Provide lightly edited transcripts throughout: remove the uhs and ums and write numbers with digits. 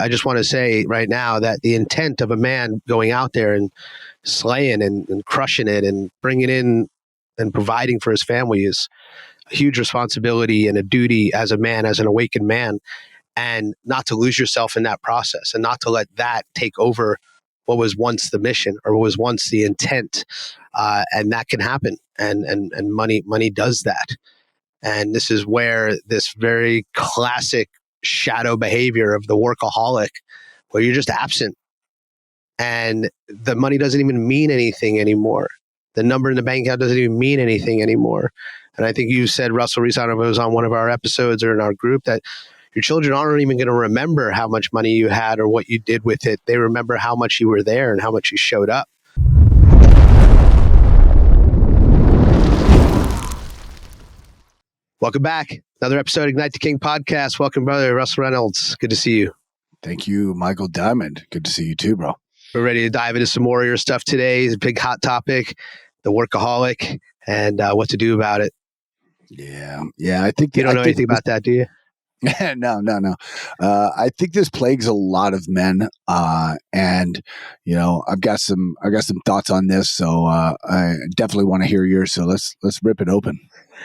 I just want to say right now that the intent of a man going out there and slaying and crushing it and bringing in and providing for his family is a huge responsibility and a duty as a man, as an awakened man, and not to lose yourself in that process and not to let that take over what was once the mission or what was once the intent. And that can happen. And money does that. And this is where this very classic shadow behavior of the workaholic, where you're just absent and the money doesn't even mean anything anymore. The number in the bank account doesn't even mean anything anymore. And I think you said, Russell Reese, I don't know if it was on one of our episodes or in our group, that your children aren't even going to remember how much money you had or what you did with it. They remember how much you were there and how much you showed up. Welcome back. Another episode of Ignite the King podcast. Welcome, brother Russell Reynolds. Good to see you. Thank you, Michael Diamond. Good to see you too, bro. We're ready to dive into some warrior stuff today. It's a big hot topic, the workaholic, and what to do about it. Yeah. I think you don't know anything about that, do you? No. I think this plagues a lot of men, and I've got some thoughts on this. So I definitely want to hear yours. So let's rip it open.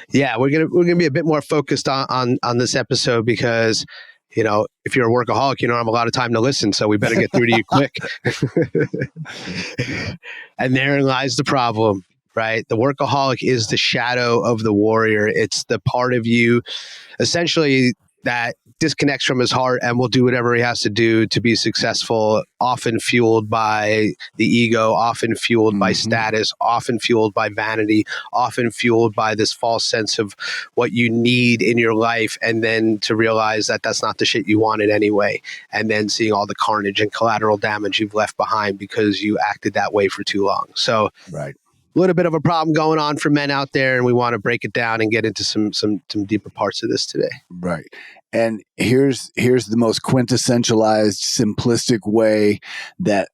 Yeah, we're gonna be a bit more focused on this episode because if you're a workaholic, you don't have a lot of time to listen. So we better get through to you quick. And therein lies the problem. Right? The workaholic is the shadow of the warrior. It's the part of you essentially that disconnects from his heart and will do whatever he has to do to be successful, often fueled by the ego, often fueled by status, often fueled by vanity, often fueled by this false sense of what you need in your life, and then to realize that that's not the shit you wanted anyway, and then seeing all the carnage and collateral damage you've left behind because you acted that way for too long. So right. A little bit of a problem going on for men out there, and we want to break it down and get into some deeper parts of this today. Right. And here's the most quintessentialized, simplistic way that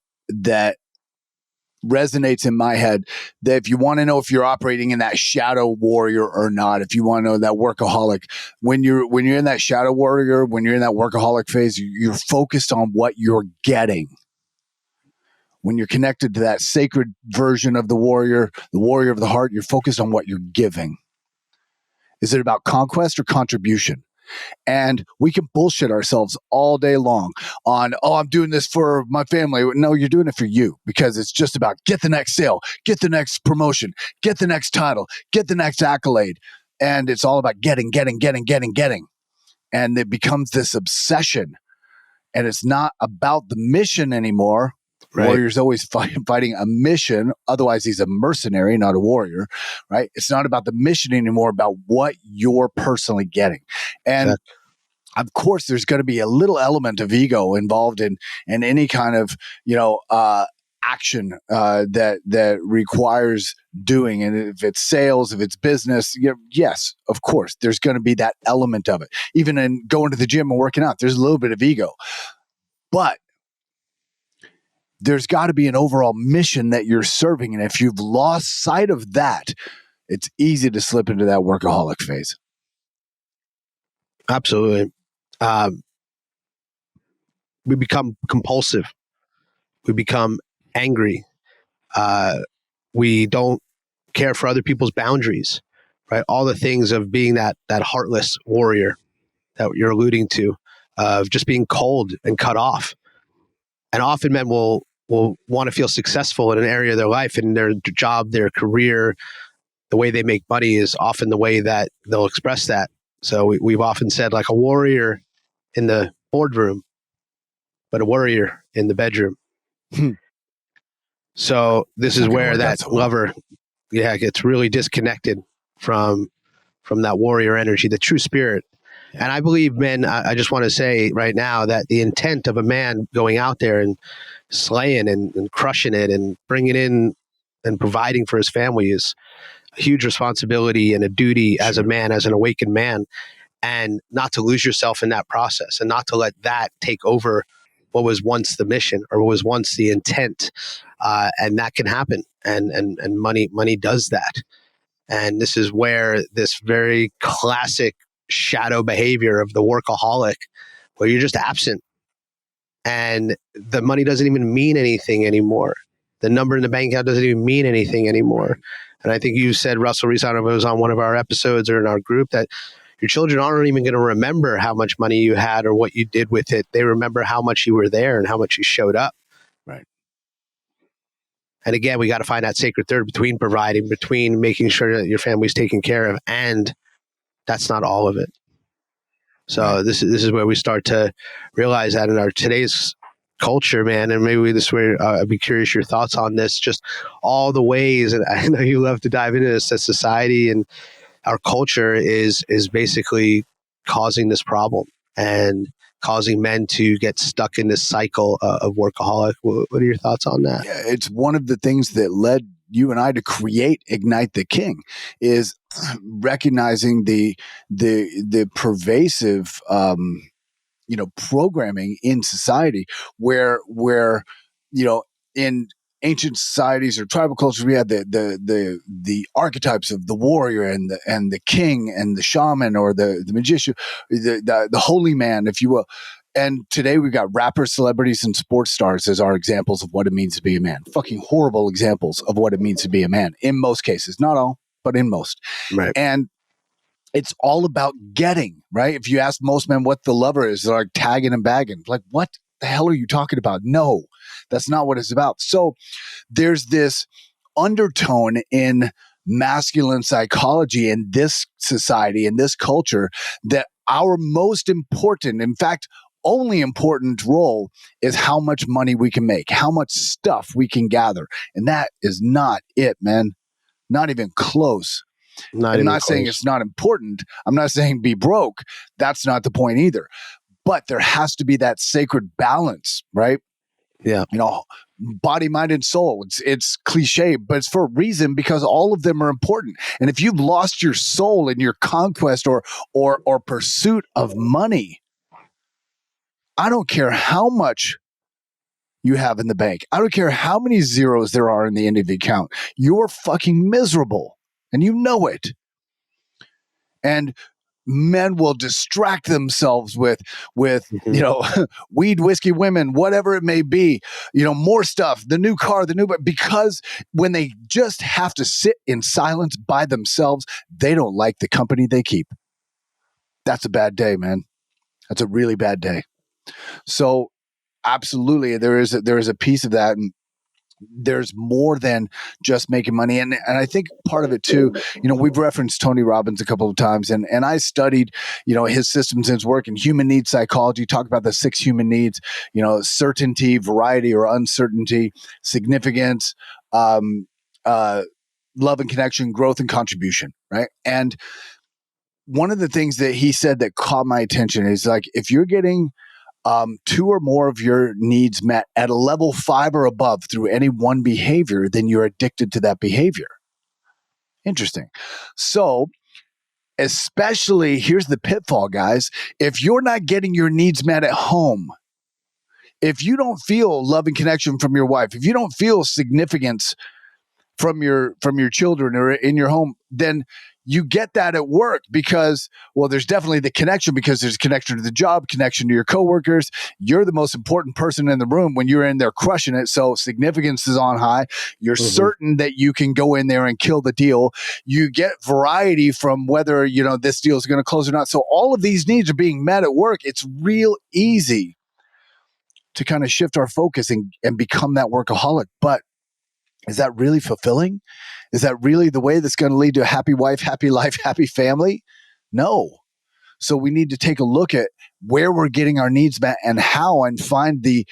resonates in my head, that if you want to know if you're operating in that shadow warrior or not, if you want to know that workaholic, when you're in that shadow warrior, when you're in that workaholic phase, you're focused on what you're getting. When you're connected to that sacred version of the warrior of the heart, you're focused on what you're giving. Is it about conquest or contribution? And we can bullshit ourselves all day long on, I'm doing this for my family. No, you're doing it for you, because it's just about get the next sale, get the next promotion, get the next title, get the next accolade. And it's all about getting. And it becomes this obsession. And it's not about the mission anymore. Right. Warrior's always fighting a mission. Otherwise, he's a mercenary, not a warrior, right? It's not about the mission anymore, about what you're personally getting. And of course, there's going to be a little element of ego involved in any kind of, action that requires doing. And if it's sales, if it's business, yes, of course, there's going to be that element of it. Even in going to the gym and working out, there's a little bit of ego. But there's got to be an overall mission that you're serving. And if you've lost sight of that, it's easy to slip into that workaholic phase. Absolutely. We become compulsive. We become angry. We don't care for other people's boundaries, right? All the things of being that heartless warrior that you're alluding to, of just being cold and cut off. And often men will want to feel successful in an area of their life, and their job, their career, the way they make money is often the way that they'll express that. So we've often said, like, a warrior in the boardroom, but a warrior in the bedroom. So this is where that lover, gets really disconnected from that warrior energy, the true spirit. Yeah. And I believe, men, I just want to say right now that the intent of a man going out there and slaying and crushing it and bringing in and providing for his family is a huge responsibility and a duty as a man, as an awakened man, and not to lose yourself in that process and not to let that take over what was once the mission or what was once the intent. And that can happen. And money does that. And this is where this very classic shadow behavior of the workaholic, where you're just absent and the money doesn't even mean anything anymore. The number in the bank account doesn't even mean anything anymore. And I think you said, Russell Reese, I don't know if it was on one of our episodes or in our group, that your children aren't even going to remember how much money you had or what you did with it. They remember how much you were there and how much you showed up. Right. And again, we got to find that sacred third between providing, between making sure that your family's taken care of, and that's not all of it. So Right. this is where we start to realize that in our today's culture, man, and maybe this way, I'd be curious your thoughts on this, just all the ways, and I know you love to dive into this, that society and our culture is basically causing this problem and causing men to get stuck in this cycle of workaholic. What are your thoughts on that? Yeah, it's one of the things that led you and I to create Ignite the King, is recognizing the pervasive programming in society where in ancient societies or tribal cultures, we had the archetypes of the warrior and the king and the shaman or the magician, the holy man, if you will. And today we've got rappers, celebrities, and sports stars as our examples of what it means to be a man. Fucking horrible examples of what it means to be a man in most cases, not all, but in most. Right. And it's all about getting, right? If you ask most men what the lover is, they're like tagging and bagging. Like, what the hell are you talking about? No, that's not what it's about. So there's this undertone in masculine psychology in this society, in this culture, that our most important, in fact, only important role is how much money we can make, how much stuff we can gather. And that is not it, man. Not even close. I'm not saying it's not important. I'm not saying be broke. That's not the point either. But there has to be that sacred balance, right? Yeah. Body, mind, and soul. It's cliche, but it's for a reason, because all of them are important. And if you've lost your soul in your conquest or pursuit of money, I don't care how much you have in the bank. I don't care how many zeros there are in the end of the account. You're fucking miserable, and you know it. And men will distract themselves with weed, whiskey, women, whatever it may be, more stuff, the new car, because when they just have to sit in silence by themselves, they don't like the company they keep. That's a bad day, man. That's a really bad day. So absolutely, there is a piece of that, and there's more than just making money. And I think part of it too, we've referenced Tony Robbins a couple of times, and I studied, his systems and his work in human needs psychology, talk about the 6 human needs, certainty, variety or uncertainty, significance, love and connection, growth and contribution, right? And one of the things that he said that caught my attention is, like, if you're getting 2 or more of your needs met at a level 5 or above through any one behavior, then you're addicted to that behavior. Interesting. So, especially, here's the pitfall, guys. If you're not getting your needs met at home, if you don't feel love and connection from your wife, if you don't feel significance from your children or in your home, then you get that at work, because, well, there's definitely the connection, because there's connection to the job, connection to your coworkers. You're the most important person in the room when you're in there crushing it. So significance is on high. You're certain that you can go in there and kill the deal. You get variety from whether, this deal is going to close or not. So all of these needs are being met at work. It's real easy to kind of shift our focus and become that workaholic. But is that really fulfilling? Is that really the way that's going to lead to a happy wife, happy life, happy family? No. So we need to take a look at where we're getting our needs met and how, and find the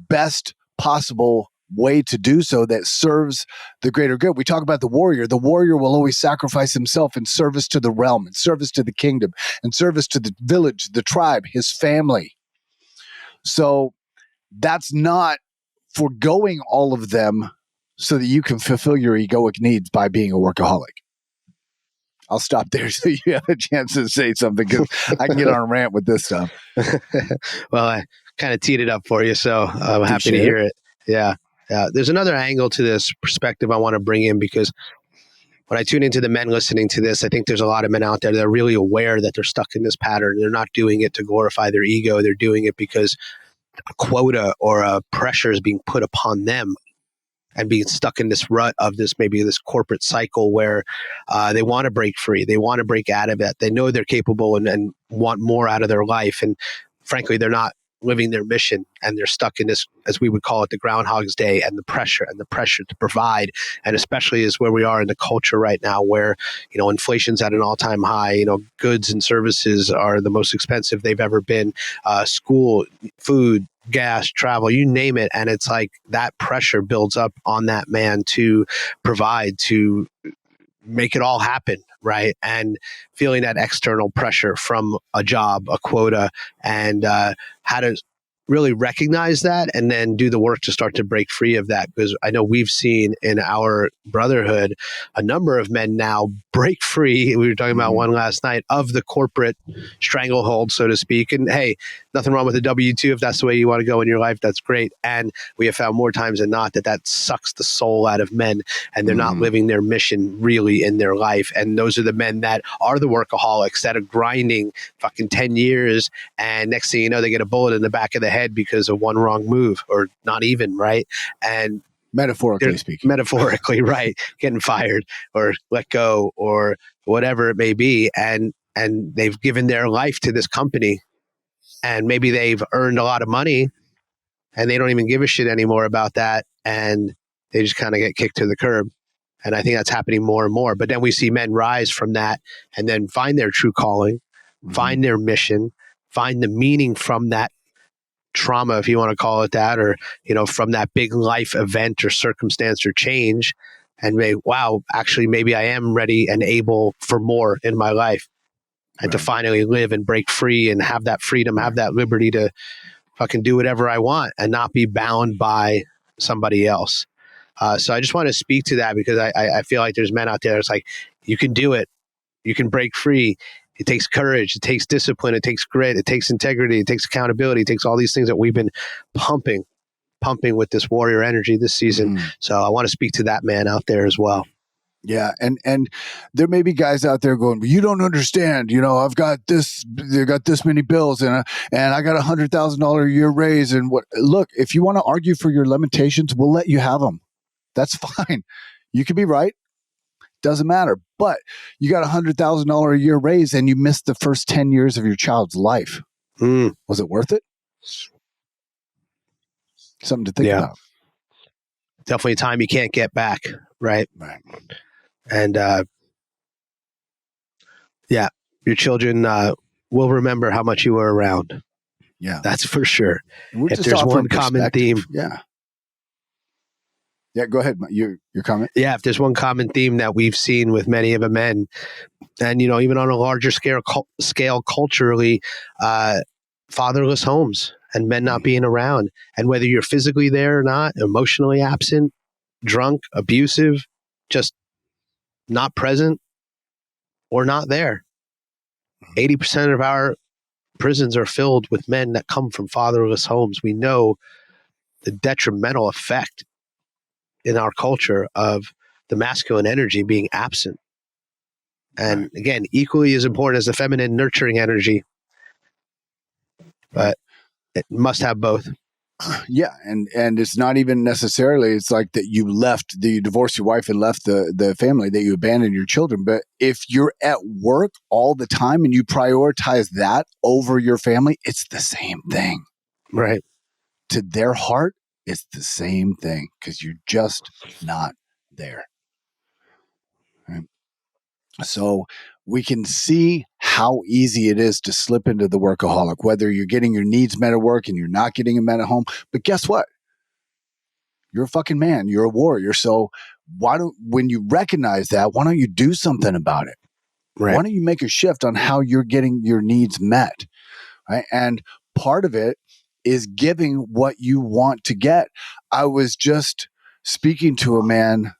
best possible way to do so that serves the greater good. We talk about the warrior. The warrior will always sacrifice himself in service to the realm, in service to the kingdom, in service to the village, the tribe, his family. So that's not foregoing all of them so that you can fulfill your egoic needs by being a workaholic. I'll stop there so you have a chance to say something, because I can get on a rant with this stuff. Well, I kind of teed it up for you, so I'm happy to hear it. Yeah. There's another angle to this perspective I want to bring in, because when I tune into the men listening to this, I think there's a lot of men out there that are really aware that they're stuck in this pattern. They're not doing it to glorify their ego. They're doing it because a quota or a pressure is being put upon them, and being stuck in this rut of this corporate cycle where they want to break free. They want to break out of it. They know they're capable and want more out of their life. And frankly, they're not living their mission, and they're stuck in this, as we would call it, the Groundhog's Day, and the pressure to provide. And especially is where we are in the culture right now, where, inflation's at an all-time high. Goods and services are the most expensive they've ever been. School, food, gas, travel, you name it. And it's like that pressure builds up on that man to provide, to make it all happen, right? And feeling that external pressure from a job, a quota, and how to really recognize that and then do the work to start to break free of that. Because I know we've seen in our brotherhood a number of men now break free. We were talking about one last night, of the corporate stranglehold, so to speak. And hey, nothing wrong with the W-2 if that's the way you want to go in your life. That's great. And we have found more times than not that sucks the soul out of men, and they're not living their mission really in their life. And those are the men that are the workaholics that are grinding fucking 10 years, and next thing you know, they get a bullet in the back of the head because of one wrong move, or not even, right? And metaphorically speaking. Metaphorically, right. Getting fired or let go or whatever it may be. And they've given their life to this company, and maybe they've earned a lot of money, and they don't even give a shit anymore about that. And they just kind of get kicked to the curb. And I think that's happening more and more. But then we see men rise from that and then find their true calling, find their mission, find the meaning from that trauma, if you want to call it that, or, from that big life event or circumstance or change. And wow, actually, maybe I am ready and able for more in my life, and to finally live and break free and have that freedom, have that liberty to fucking do whatever I want and not be bound by somebody else. So I just want to speak to that, because I feel like there's men out there. It's like, you can do it. You can break free. It takes courage. It takes discipline. It takes grit. It takes integrity. It takes accountability. It takes all these things that we've been pumping with this warrior energy this season. So I want to speak to that man out there as well. Yeah. And there may be guys out there going, you don't understand, I've got this, they got this many bills, and I got $100,000 a year raise. And look, if you want to argue for your limitations, we'll let you have them. That's fine. You can be right. Doesn't matter. But you got $100,000 a year raise, and you missed the first 10 years of your child's life. Was it worth it? Something to think about. Definitely time you can't get back. Right. And your children will remember how much you were around. Yeah. That's for sure. If there's one common theme. Yeah, go ahead. Your comment. Yeah, if there's one common theme that we've seen with many of the men, and even on a larger scale culturally, fatherless homes and men not being around, and whether you're physically there or not, emotionally absent, drunk, abusive, just not present or not there. 80% of our prisons are filled with men that come from fatherless homes. We know the detrimental effect in our culture of the masculine energy being absent. And again, equally as important as the feminine nurturing energy, but it must have both. Yeah. And it's not even necessarily, it's like that you divorced your wife and left the family, that you abandoned your children. But if you're at work all the time and you prioritize that over your family, it's the same thing. Right. To their heart, it's the same thing, because you're just not there. Right? So we can see how easy it is to slip into the workaholic, whether you're getting your needs met at work and you're not getting them met at home. But guess what? You're a fucking man. You're a warrior. So when you recognize that, why don't you do something about it? Right. Why don't you make a shift on how you're getting your needs met? Right. And part of it is giving what you want to get. I was just speaking to a man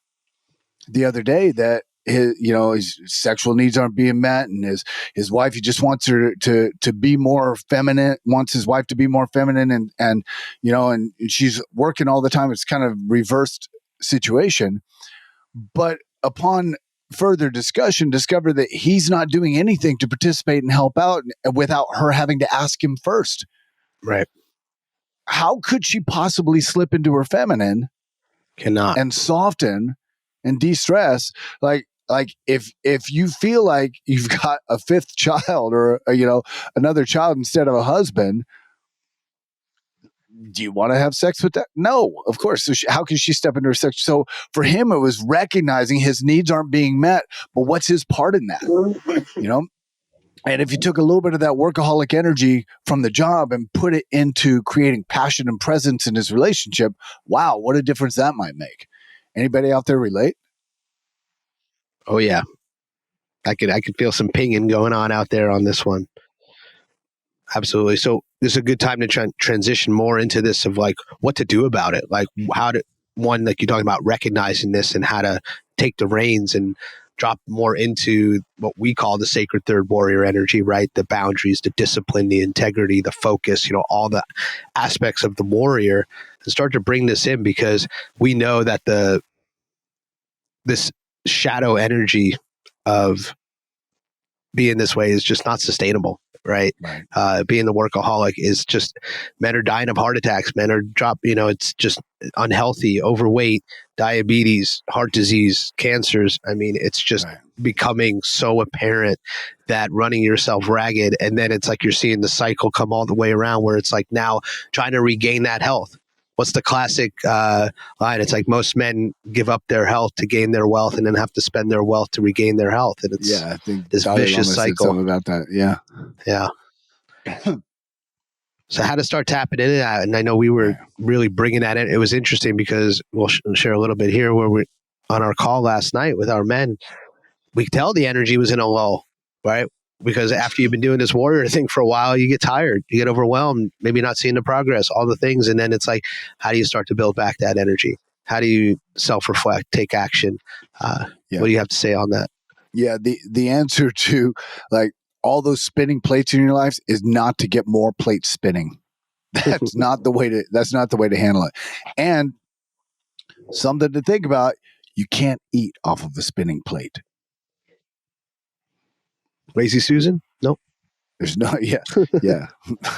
the other day that his sexual needs aren't being met, and his wife, he just wants her to be more feminine, wants his wife to be more feminine, and she's working all the time. It's kind of reversed situation. But upon further discussion, discover that he's not doing anything to participate and help out without her having to ask him first. Right. how could she possibly slip into her feminine Cannot. and soften and de-stress? Like if you feel like you've got a fifth child or another child instead of a husband, do you want to have sex with that? No, of course. So how can she step into her sex? So for him, it was recognizing his needs aren't being met, but what's his part in that? And if you took a little bit of that workaholic energy from the job and put it into creating passion and presence in his relationship, wow, what a difference that might make. Anybody out there relate? Oh yeah. I could feel some pinging going on out there on this one. Absolutely. So this is a good time to transition more into this of like what to do about it. Like how to, one, like you're talking about recognizing this and how to take the reins and drop more into what we call the sacred third warrior energy, right? The boundaries, the discipline, the integrity, the focus, all the aspects of the warrior, and start to bring this in, because we know that this shadow energy of being this way is just not sustainable, right? Being the workaholic is just, men are dying of heart attacks, men are it's just unhealthy, overweight, diabetes, heart disease, cancers. I mean, it's just becoming so apparent that running yourself ragged, and then it's like you're seeing the cycle come all the way around where it's like now trying to regain that health. What's the classic line? It's like most men give up their health to gain their wealth, and then have to spend their wealth to regain their health. And it's I think this vicious cycle. Something about that. Yeah. So how to start tapping into that. And I know we were really bringing that in. It was interesting because we'll share a little bit here where we, on our call last night with our men, we could tell the energy was in a lull, right? Because after you've been doing this warrior thing for a while, you get tired, you get overwhelmed, maybe not seeing the progress, all the things. And then it's like, how do you start to build back that energy? How do you self-reflect, take action? What do you have to say on that? Yeah. The answer to like all those spinning plates in your life is not to get more plates spinning. That's not the way to handle it. And something to think about, you can't eat off of a spinning plate. Lazy Susan? Nope. There's no, yeah.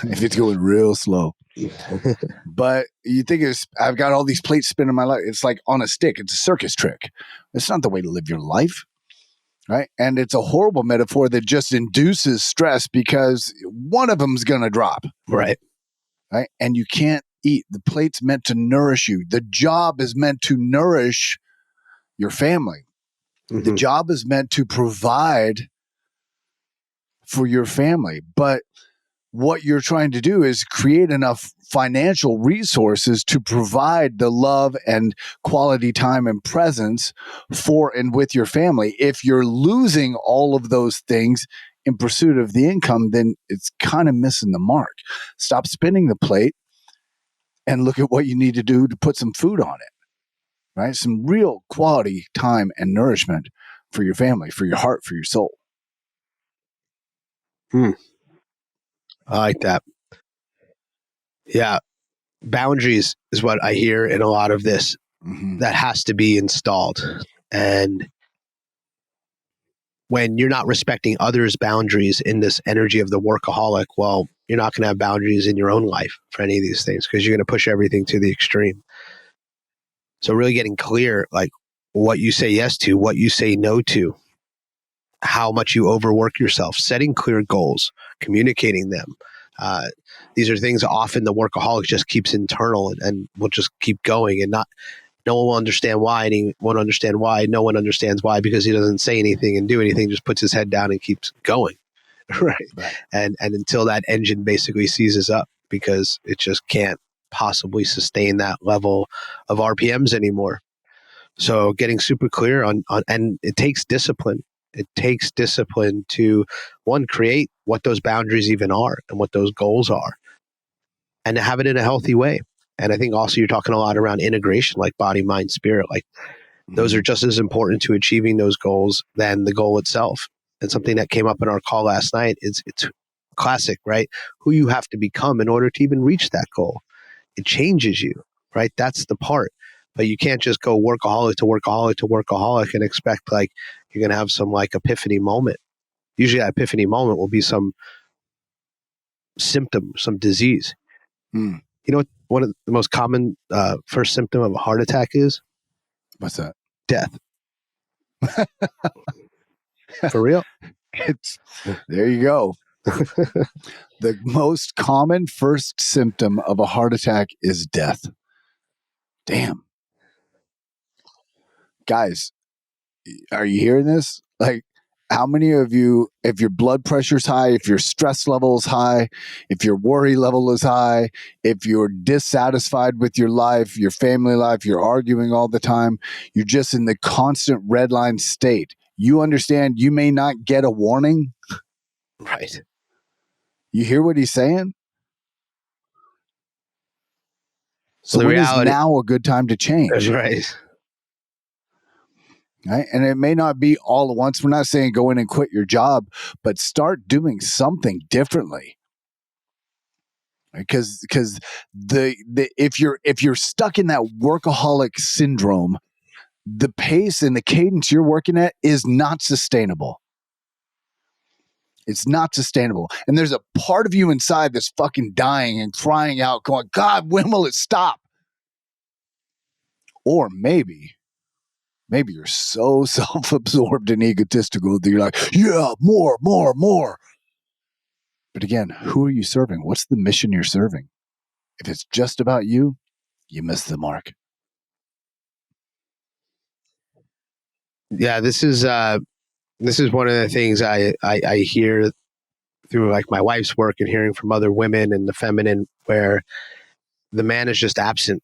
If it's going real slow. But you think I've got all these plates spinning my life. It's like on a stick. It's a circus trick. It's not the way to live your life. Right. And it's a horrible metaphor that just induces stress because one of them's going to drop. Right. Right. And you can't eat. The plate's meant to nourish you. The job is meant to nourish your family. Mm-hmm. The job is meant to provide for your family. But what you're trying to do is create enough financial resources to provide the love and quality time and presence for and with your family. If you're losing all of those things in pursuit of the income, then it's kind of missing the mark. Stop spinning the plate and look at what you need to do to put some food on it, right? Some real quality time and nourishment for your family, for your heart, for your soul. I like that. Yeah. Boundaries is what I hear in a lot of this. Mm-hmm. That has to be installed. And when you're not respecting others' boundaries in this energy of the workaholic, well, you're not going to have boundaries in your own life for any of these things, because you're going to push everything to the extreme. So really getting clear, like what you say yes to, what you say no to, how much you overwork yourself, setting clear goals, communicating them. These are things often the workaholic just keeps internal and will just keep going, and no one will understand why, and he won't understand why. No one understands why, because he doesn't say anything and do anything, just puts his head down and keeps going. Right. And until that engine basically seizes up, because it just can't possibly sustain that level of RPMs anymore. So getting super clear on and it takes discipline. It takes discipline to, one, create what those boundaries even are and what those goals are, and to have it in a healthy way. And I think also you're talking a lot around integration, like body, mind, spirit. Like those are just as important to achieving those goals than the goal itself. And something that came up in our call last night is it's classic, right? Who you have to become in order to even reach that goal. It changes you, right? That's the part. But you can't just go workaholic to workaholic to workaholic and expect like you're going to have some like epiphany moment. Usually that epiphany moment will be some symptom, some disease. You know what one of the most common first symptom of a heart attack is? What's that? Death. For real? There you go. The most common first symptom of a heart attack is death. Damn. Guys, are you hearing this? Like, how many of you, if your blood pressure's high, if your stress level is high, if your worry level is high, if you're dissatisfied with your life, your family life, you're arguing all the time, you're just in the constant red line state, you understand you may not get a warning? Right. You hear what he's saying? So the when reality, is now a good time to change? That's right. Right? And it may not be all at once. We're not saying go in and quit your job, but start doing something differently. Because if you're stuck in that workaholic syndrome, the pace and the cadence you're working at is not sustainable. It's not sustainable. And there's a part of you inside that's fucking dying and crying out, going, God, when will it stop? Or maybe you're so self-absorbed and egotistical that you're like, yeah, more. But again, who are you serving? What's the mission you're serving? If it's just about you, you miss the mark. Yeah, this is one of the things I hear through like my wife's work and hearing from other women and the feminine, where the man is just absent,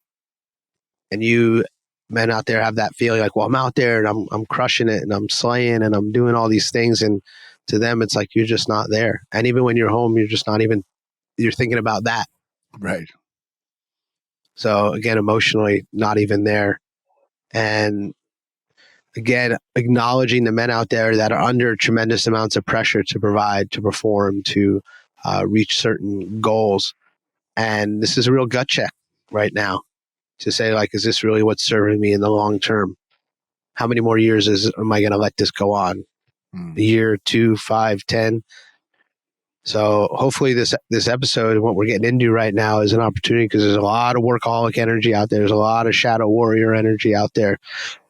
and you men out there have that feeling like, well, I'm out there and I'm crushing it and I'm slaying and I'm doing all these things, and to them it's like you're just not there. And even when you're home, you're just not even, you're thinking about that. Right. So again, emotionally not even there. And again, acknowledging the men out there that are under tremendous amounts of pressure to provide, to perform, to reach certain goals. And this is a real gut check right now to say, like, is this really what's serving me in the long term? How many more years am I going to let this go on? A year, 2, 5, 10? So hopefully this episode and what we're getting into right now is an opportunity, because there's a lot of workaholic energy out there. There's a lot of shadow warrior energy out there.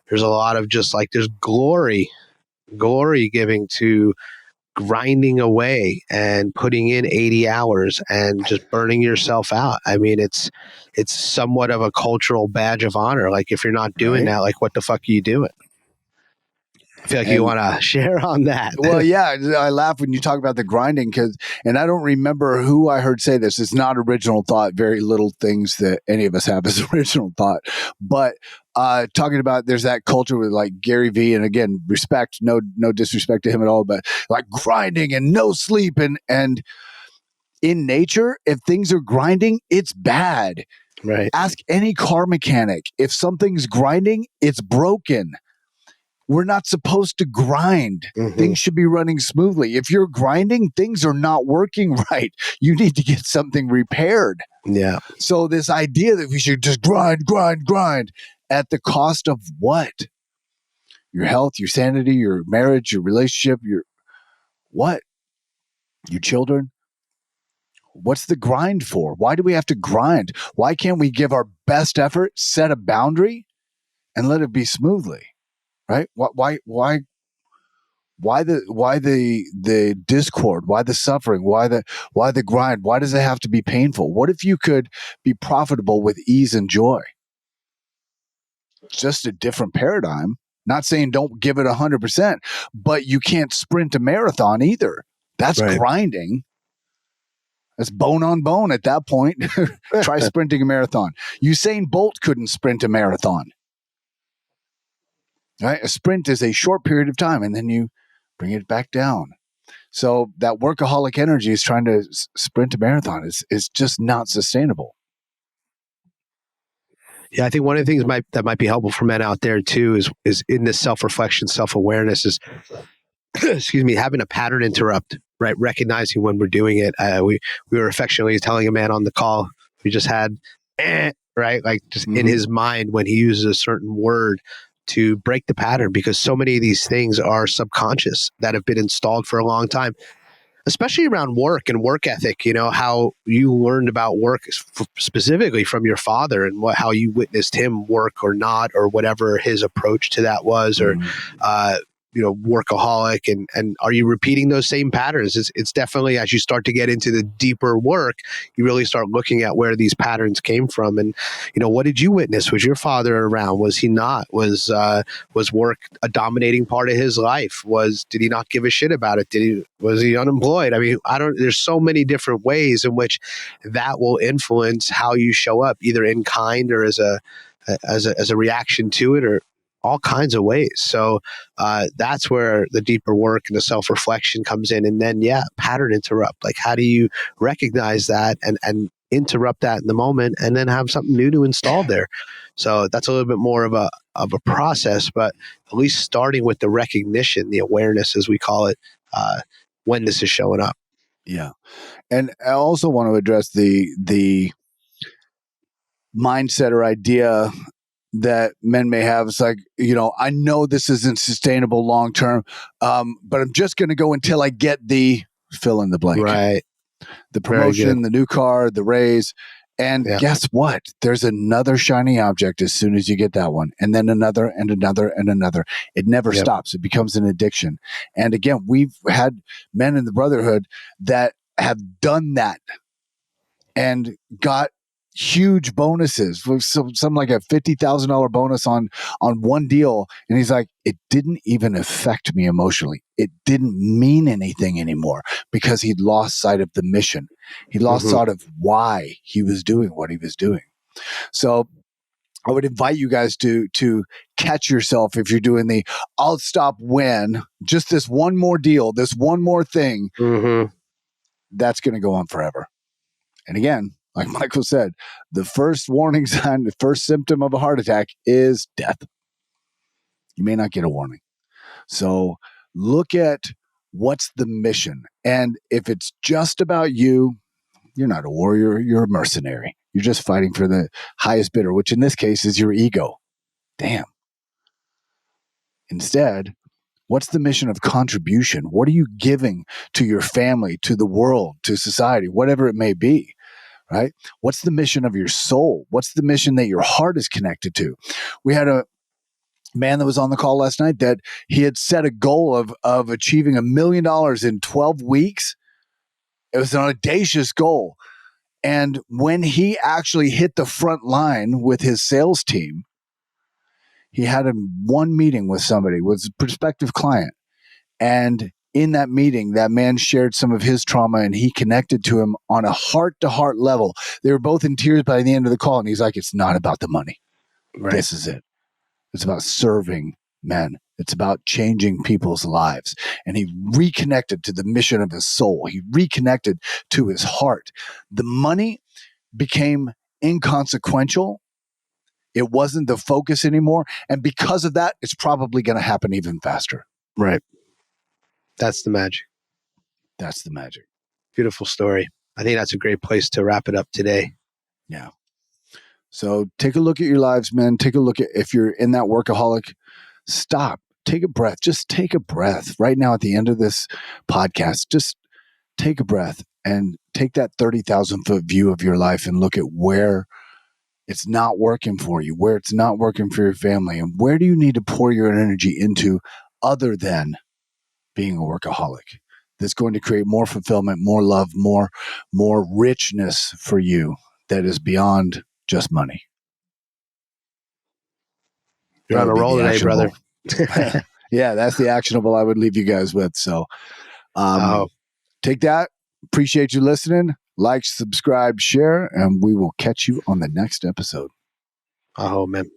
There's a lot of just like, there's glory giving to grinding away and putting in 80 hours and just burning yourself out. I mean, it's somewhat of a cultural badge of honor. Like, if you're not doing that, like, what the fuck are you doing? I feel like you want to share on that. Well, yeah, I laugh when you talk about the grinding, and I don't remember who I heard say this. It's not original thought. Very little things that any of us have is original thought. But talking about, there's that culture with like Gary Vee, and again, respect, no disrespect to him at all, but like grinding and no sleep, and in nature, if things are grinding, it's bad. Right. Ask any car mechanic. If something's grinding, it's broken. We're not supposed to grind. Mm-hmm. Things should be running smoothly. If you're grinding, things are not working right. You need to get something repaired. Yeah. So this idea that we should just grind at the cost of what? Your health, your sanity, your marriage, your relationship, your what? Your children? What's the grind for? Why do we have to grind? Why can't we give our best effort, set a boundary, and let it be smoothly? Right? Why the discord? Why the suffering? Why the grind? Why does it have to be painful? What if you could be profitable with ease and joy? Just a different paradigm. Not saying don't give it 100%, but you can't sprint a marathon either. That's right. Grinding. That's bone on bone at that point. Try sprinting a marathon. Usain Bolt couldn't sprint a marathon. Right? A sprint is a short period of time, and then you bring it back down. So that workaholic energy is trying to sprint a marathon. It's just not sustainable. Yeah, I think one of the things that might be helpful for men out there too is in this self-reflection, self-awareness is, excuse me, having a pattern interrupt, right? Recognizing when we're doing it. We were affectionately telling a man on the call we just had, right? Like just in his mind when he uses a certain word to break the pattern, because so many of these things are subconscious that have been installed for a long time. especially around work and work ethic, how you learned about work specifically from your father and how you witnessed him work or not, or whatever his approach to that was, or, workaholic, and are you repeating those same patterns? It's definitely, as you start to get into the deeper work, you really start looking at where these patterns came from. And, what did you witness? Was your father around? Was he not? Was work a dominating part of his life? Did he not give a shit about it? Was he unemployed? I mean, there's so many different ways in which that will influence how you show up, either in kind or as a reaction to it, or all kinds of ways. So that's where the deeper work and the self-reflection comes in. And then, pattern interrupt. Like, how do you recognize that and interrupt that in the moment, and then have something new to install there? So that's a little bit more of a process, but at least starting with the recognition, the awareness, as we call it, when this is showing up. Yeah. And I also want to address the mindset or idea that men may have. It's like, I know this isn't sustainable long term, but I'm just going to go until I get the fill in the blank. Right. The promotion, the new car, the raise. And guess what? There's another shiny object as soon as you get that one. And then another and another and another. It never stops. It becomes an addiction. And again, we've had men in the brotherhood that have done that and got huge bonuses, some like a $50,000 bonus on one deal. And he's like, it didn't even affect me emotionally. It didn't mean anything anymore because he'd lost sight of the mission. He lost sight of why he was doing what he was doing. So I would invite you guys to catch yourself if you're doing I'll stop when, just this one more deal, this one more thing, that's going to go on forever. And again, like Michael said, the first warning sign, the first symptom of a heart attack is death. You may not get a warning. So look at what's the mission. And if it's just about you, you're not a warrior, you're a mercenary. You're just fighting for the highest bidder, which in this case is your ego. Damn. Instead, what's the mission of contribution? What are you giving to your family, to the world, to society, whatever it may be? Right? What's the mission of your soul? What's the mission that your heart is connected to? We had a man that was on the call last night that he had set a goal of achieving $1 million in 12 weeks. It was an audacious goal. And when he actually hit the front line with his sales team, he had one meeting with somebody, with a prospective client. And in that meeting, that man shared some of his trauma and he connected to him on a heart-to-heart level. They were both in tears by the end of the call. And he's like, it's not about the money. Right. This is it. It's about serving men. It's about changing people's lives. And he reconnected to the mission of his soul. He reconnected to his heart. The money became inconsequential. It wasn't the focus anymore. And because of that, it's probably going to happen even faster. Right. That's the magic. That's the magic. Beautiful story. I think that's a great place to wrap it up today. Yeah. So take a look at your lives, man. Take a look at, if you're in that workaholic, stop, take a breath. Just take a breath right now at the end of this podcast. Just take a breath and take that 30,000 foot view of your life and look at where it's not working for you, where it's not working for your family, and where do you need to pour your energy into other than being a workaholic that's going to create more fulfillment, more love, more richness for you that is beyond just money. You're on a roll today, brother. Yeah, that's the actionable I would leave you guys with. So take that. Appreciate you listening. Like, subscribe, share, and we will catch you on the next episode. Oh, man.